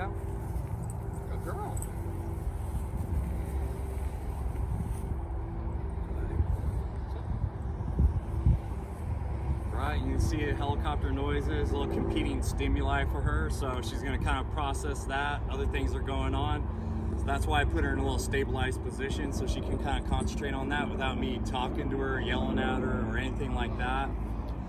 come. Good girl. Right, you can see helicopter noises, little competing stimuli for her, so she's going to kind of process that. Other things are going on. So that's why I put her in a little stabilized position so she can kind of concentrate on that without me talking to her, yelling at her, or anything like that.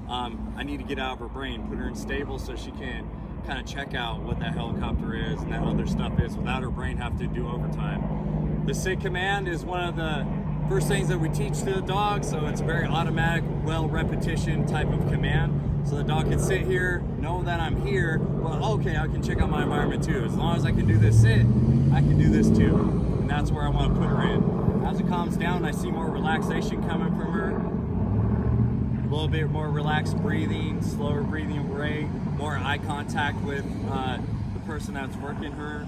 I need to get out of her brain, put her in stable so she can kind of check out what that helicopter is and that other stuff is without her brain have to do overtime. The sit command is one of the first things that we teach to the dog, so it's a very automatic, well repetition type of command. So the dog can sit here, know that I'm here, well, okay, I can check out my environment too. As long as I can do this sit, I can do this too. And that's where I want to put her in. As it calms down, I see more relaxation coming from her. A little bit more relaxed breathing, slower breathing rate, more eye contact with the person that's working her.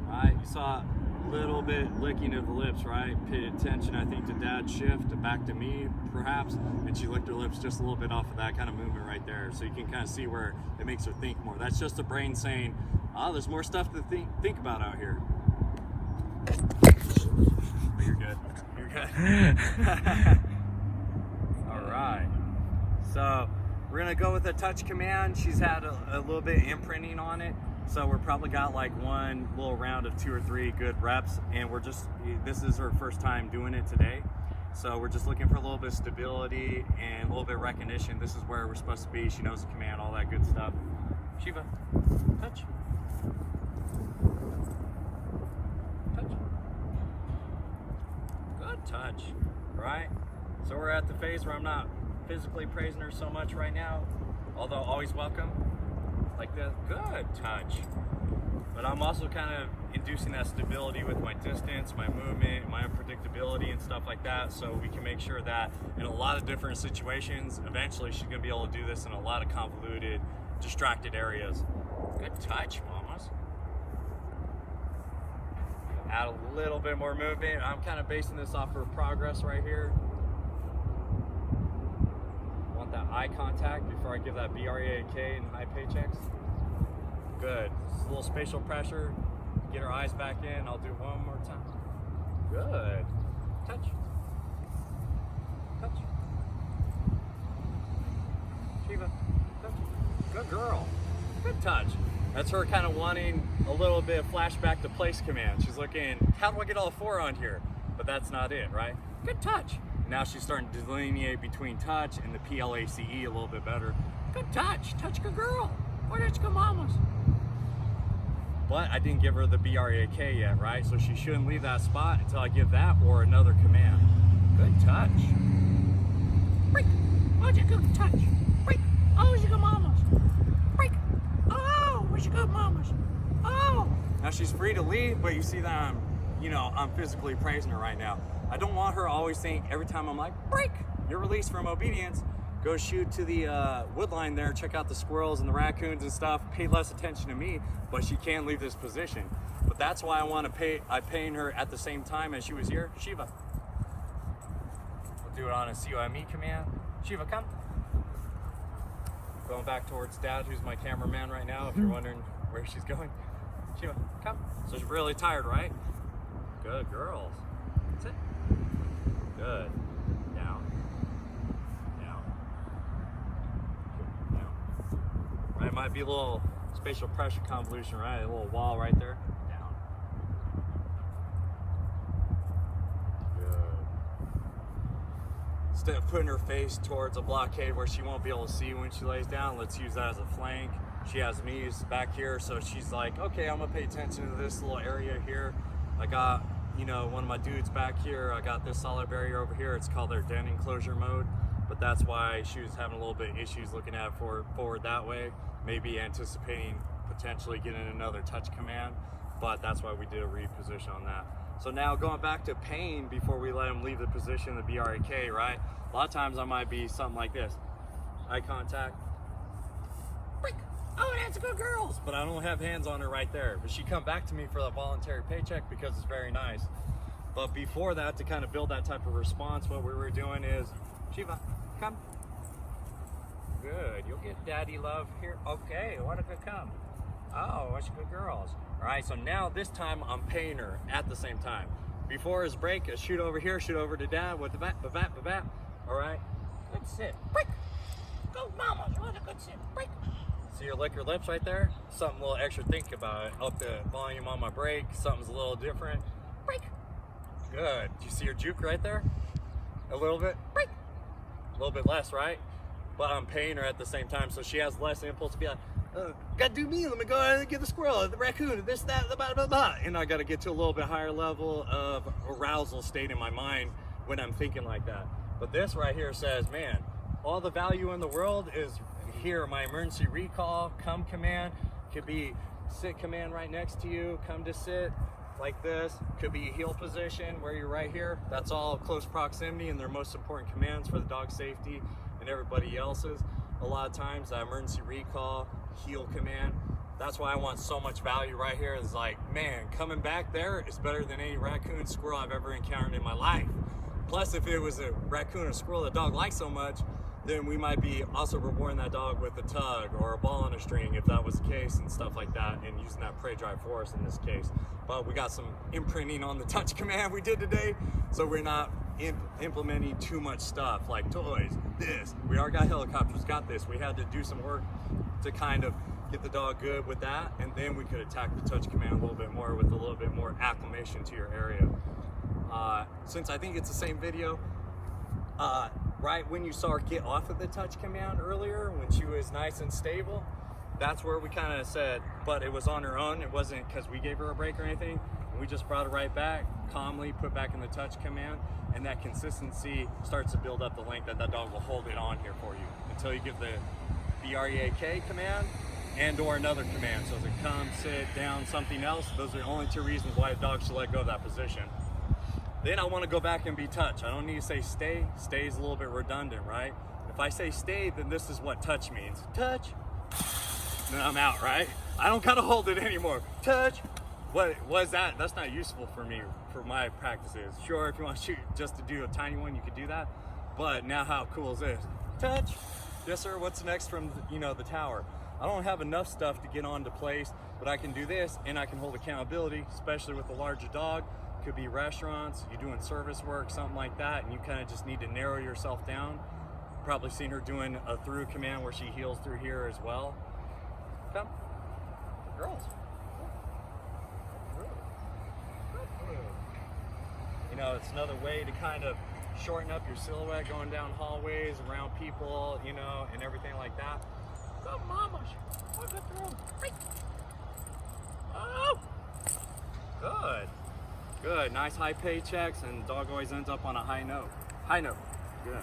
Right, you saw a little bit licking of the lips, right? Pay attention, I think, to Dad's shift to back to me, perhaps, and she licked her lips just a little bit off of that kind of movement right there. So you can kind of see where it makes her think more. That's just the brain saying, oh, there's more stuff to think about out here. But you're good. You're good. All right. So we're gonna go with a touch command. She's had a little bit of imprinting on it. So we're probably got like one little round of 2 or 3 good reps, and this is her first time doing it today. So we're just looking for a little bit of stability and a little bit of recognition. This is where we're supposed to be. She knows the command, all that good stuff. Shiva, touch. Touch. Good touch, right? So we're at the phase where I'm not physically praising her so much right now, although always welcome. Like the good touch, but I'm also kind of inducing that stability with my distance, my movement, my unpredictability and stuff like that, so we can make sure that in a lot of different situations, eventually she's going to be able to do this in a lot of convoluted, distracted areas. Good touch, mamas. Add a little bit more movement. I'm kind of basing this off her progress right here. That eye contact before I give that BRAK and high paychecks. Good. Just a little spatial pressure. Get her eyes back in. I'll do one more time. Good. Touch. Touch. Shiva. Touch. Good girl. Good touch. That's her kind of wanting a little bit of flashback to place command. She's looking, how do I get all 4 on here? But that's not it, right? Good touch. Now she's starting to delineate between touch and the PLACE a little bit better. Good touch, touch good girl. Why don't you go mamas? But I didn't give her the BRAK yet, right? So she shouldn't leave that spot until I give that or another command. Good touch. Break. Why'd you go touch? Break. Oh, you go mamas. Break. Oh, where'd you go mamas? Oh. Now she's free to leave, but you see that I'm physically praising her right now. I don't want her always saying every time I'm like, break, you're released from obedience, go shoot to the wood line there, check out the squirrels and the raccoons and stuff, pay less attention to me, but she can't leave this position. But that's why I'm paying her at the same time as she was here. Shiva. We'll do it on a COME command. Shiva, come. Going back towards Dad, who's my cameraman right now, if you're wondering where she's going. Shiva, come. So she's really tired, right? Good girls. That's it. Good. Down. Down. Down. Right, might be a little spatial pressure convolution, right? A little wall right there. Down. Good. Instead of putting her face towards a blockade where she won't be able to see when she lays down, let's use that as a flank. She has me back here, so she's like, okay, I'm gonna pay attention to this little area here. I got one of my dudes back here. I got this solid barrier over here. It's called their den enclosure mode, but that's why she was having a little bit of issues looking at forward that way, maybe anticipating potentially getting another touch command, but that's why we did a reposition on that. So now going back to pain before we let him leave the position of the BRAK, right? A lot of times I might be something like this. Eye contact. Break. Oh, that's good girls. But I don't have hands on her right there. But she come back to me for the voluntary paycheck because it's very nice. But before that, to kind of build that type of response, what we were doing is, Shiva, come. good. You'll get daddy love here. Okay, what a good come. Oh, what's good girls. All right, so now this time I'm paying her at the same time. Before his break, a shoot over here, shoot over to dad with the bat. All right. Good sit. Break. Go, mama. You want a good sit. Break. See her lick her lips right there? Something a little extra think about it. Up the volume on my brake. Something's a little different. Break. Good. Do you see her juke right there? A little bit? Break. A little bit less, right? But I'm paying her at the same time, so she has less impulse to be like, gotta do me, let me go ahead and get the squirrel, the raccoon, this, that, blah, blah, blah. And I gotta get to a little bit higher level of arousal state in my mind when I'm thinking like that. But this right here says, man, all the value in the world is here. My emergency recall, come command, could be sit command right next to you, come to sit like this, could be heel position where you're right here. That's all close proximity, and they're most important commands for the dog's safety and everybody else's. A lot of times that emergency recall, heel command, that's why I want so much value right here. Is like, man, coming back there is better than any raccoon, squirrel I've ever encountered in my life. Plus, if it was a raccoon or squirrel the dog likes so much, then we might be also rewarding that dog with a tug or a ball on a string if that was the case and stuff like that, and using that prey drive force in this case. But we got some imprinting on the touch command we did today, so we're not implementing too much stuff like toys, this. We already got helicopters, got this. We had to do some work to kind of get the dog good with that, and then we could attack the touch command a little bit more with a little bit more acclimation to your area. Since I think it's the same video, right when you saw her get off of the touch command earlier, when she was nice and stable, that's where we kind of said, but it was on her own. It wasn't because we gave her a break or anything. We just brought her right back, calmly put back in the touch command, and that consistency starts to build up the length that dog will hold it on here for you until you give the BREAK command and or another command. So as it come, sit, down, something else, those are the only two reasons why a dog should let go of that position. Then I want to go back and be touch. I don't need to say stay. Stay is a little bit redundant, right? If I say stay, then this is what touch means. Touch. Then I'm out, right? I don't gotta hold it anymore. Touch. What was that? That's not useful for me, for my practices. Sure, if you want to shoot just to do a tiny one, you could do that. But now how cool is this? Touch. Yes, sir. What's next from, the tower? I don't have enough stuff to get onto place, but I can do this, and I can hold accountability, especially with a larger dog. Could be restaurants, you're doing service work, something like that, and you kind of just need to narrow yourself down. Probably seen her doing a through command where she heels through here as well. Come. Girls. It's another way to kind of shorten up your silhouette going down hallways, around people, and everything like that. Go, mama. Look at through. Oh! Good. Good. Nice high paychecks, and the dog always ends up on a high note. High note. Good.